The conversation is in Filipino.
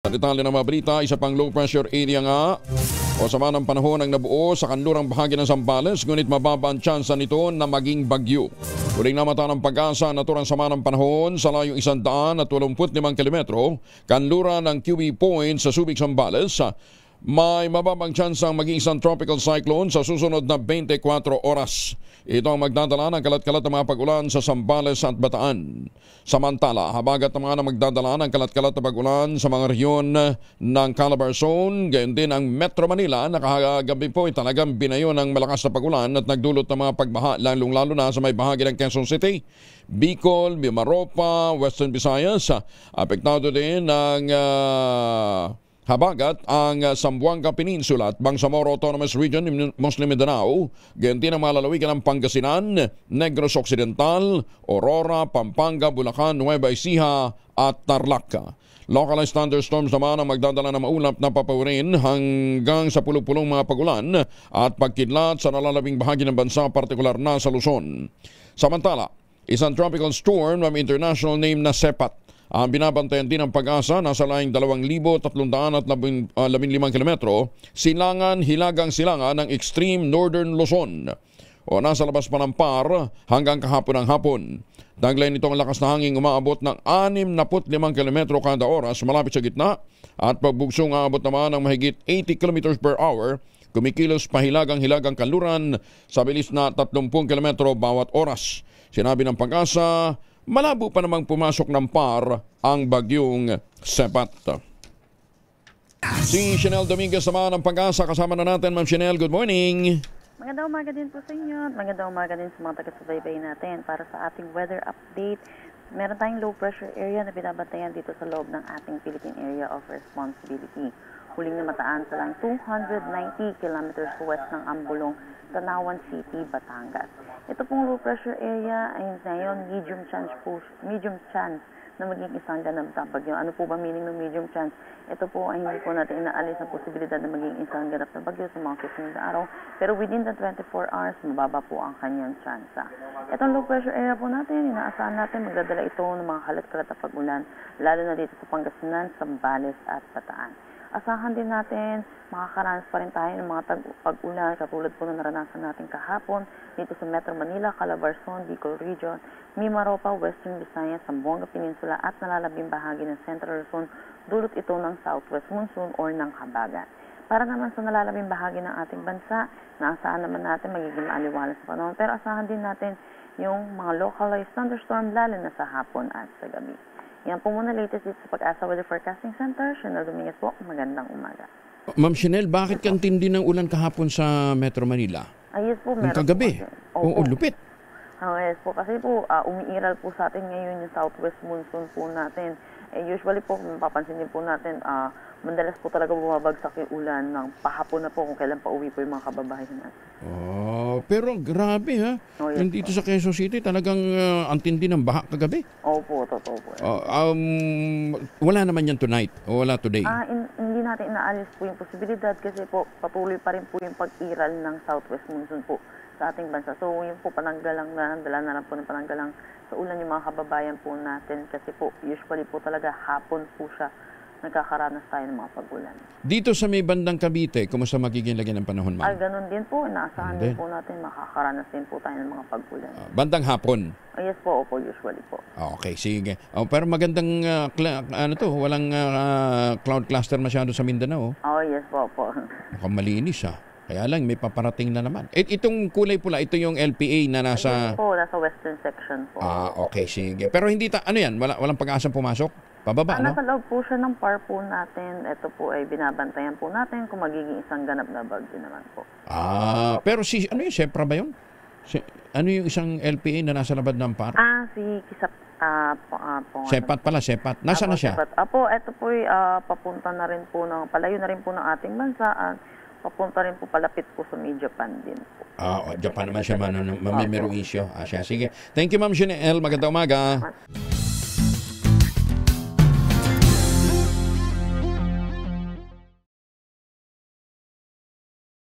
Sa detalye ng mga balita, isa pang low pressure area nga o sama ng panahon ang nabuo sa kanlurang bahagi ng Zambales, ngunit mababa ang tsansa nito na maging bagyo. Huling namata ng Pag-asa naturang sama ng panahon sa layong 185 kilometro, kanluran ng QE Point sa Subic, Zambales. May mababang tsansang maging isang tropical cyclone sa susunod na 24 oras. Ito ang magdadala ng kalat-kalat na mga pag-ulan sa Zambales at Bataan. Samantala, habagat naman ang magdadala ng kalat-kalat na pag-ulan sa mga rehiyon ng Calabar Zone, gayon din ang Metro Manila na kahagabi po ay talagang binayo ng malakas na pag-ulan at nagdulot ng mga pagbaha, lalong-lalo na sa may bahagi ng Quezon City, Bicol, Mimaropa, Western Visayas. Apektado din ng habagat ang Zamboanga Peninsula at Bangsamoro Autonomous Region ng Muslim Mindanao, gayon din ang mga lalawigan ng Pangasinan, Negros Occidental, Aurora, Pampanga, Bulacan, Nueva Ecija at Tarlac. Localized thunderstorms naman ang magdadala ng maulap na papawirin hanggang sa pulong-pulong mga pagulan at pagkidlat sa nalalabing bahagi ng bansa, partikular na sa Luzon. Samantala, isang tropical storm ng international name na Sepat ang binabantayan din ng Pag-asa, nasa layong 2,315 kilometro, hilagang silangan ng extreme northern Luzon o nasa labas pa ng PAR hanggang kahapon ng hapon. Taglay nito ang lakas na hangin umaabot ng 65 kilometro kada oras malapit sa gitna at pagbugsong aabot naman ng mahigit 80 kilometers per hour, kumikilos pahilagang-hilagang kanluran sa bilis na 30 kilometro bawat oras. Sinabi ng Pag-asa, malabo pa namang pumasok ng PAR ang bagyong Sepat. Si Chanel Dominguez naman ng Pag-asa. Kasama na natin, Ma'am Chanel. Good morning. Magandang umaga din po sa inyo at magandang umaga din sa mga taga-subaybay natin. Para sa ating weather update, meron tayong low pressure area na binabantayan dito sa loob ng ating Philippine Area of Responsibility. Huling namataan sa lang 290 kilometers west ng Ambulong, Tanawan City, Batangas. Ito pong low pressure area ay ngayon medium chance na maging isang ganap na bagyo. Ano po ba meaning ng medium chance? Ito po ay hindi po natin inaalis ang posibilidad na maging isang ganap na bagyo sa mga susunod na araw. Pero within the 24 hours, mababa po ang kanyang tsansa. Itong low pressure area po natin, inaasahan natin magdadala ito ng mga kalat-kalat na pag-ulan, lalo na dito sa Pangasinan, Zambales at Bataan. Asahan din natin, makakaranas pa rin tayo ng mga pag-ulan katulad po na naranasan natin kahapon dito sa Metro Manila, Calabar Zone, Bicol Region, Mimaropa, Western Visayas, Zamboanga Peninsula at nalalabing bahagi ng Central Luzon, dulot ito ng Southwest Monsoon or ng habagat. Para naman sa nalalabing bahagi ng ating bansa, naasahan naman natin magiging maaliwalas sa panahon, pero asahan din natin yung mga localized thunderstorm lalo na sa hapon at sa gabi. Yan po muna latest dito sa Pag-asa Weather Forecasting Center. Chanel Dominguez po, magandang umaga. Ma'am Chanel, bakit kang tindi ng ulan kahapon sa Metro Manila? Yes po, meron kagabi. Oo, lupit. Yes po, kasi po umiiral po sa atin ngayon yung Southwest Monsoon po natin. Usually po, mapapansin din po natin, madalas po talaga bumabagsak yung ulan ng pahapon na po kung kailan pa uwi po yung mga kababayan natin. Pero grabe ha. Yes, dito sa Quezon City talagang ang tindi ng baha kagabi. Opo, totoo po. Wala naman yan tonight o wala today? Hindi natin inaalis po yung posibilidad kasi po patuloy pa rin po yung pag-iral ng Southwest Monsoon po sa ating bansa. So yung po pananggalang na lang po ng pananggalang sa ulan yung mga kababayan po natin kasi po usually po talaga hapon po siya nagkakaranas tayo ng mga pag-ulan. Dito sa may bandang Cavite, kumusta magiging lagi ng panahon, ma'am? Ganun din po. Naasahan din po natin makakaranas din po tayo ng mga pag-ulan. Bandang hapon? Yes po, usually po. Okay, sige. Pero magandang, walang cloud cluster masyado sa Mindanao. Yes po. Mukhang malinis Kaya lang, may paparating na naman. Itong kulay pula, ito yung LPA na nasa... Yes po, nasa western section po. Okay, sige. Pero hindi walang pag-asang pumasok? Pababa, no? Nasa loob po siya ng PAR po natin. Ito po ay binabantayan po natin kung magiging isang ganap na bagyo naman po. Pero ano yung SEPRA ba yun? Ano yung isang LPA na nasa labad ng PAR? Si Kisap. Sepat pala, Sepat. Nasaan na siya? Ito po ay papunta na rin po palayo na rin po ng ating bansa at papunta rin po palapit po sa may Japan din po. Japan naman siya, Mamimeruisyo. Sige. Thank you, Ma'am Chanel. Magandang umaga.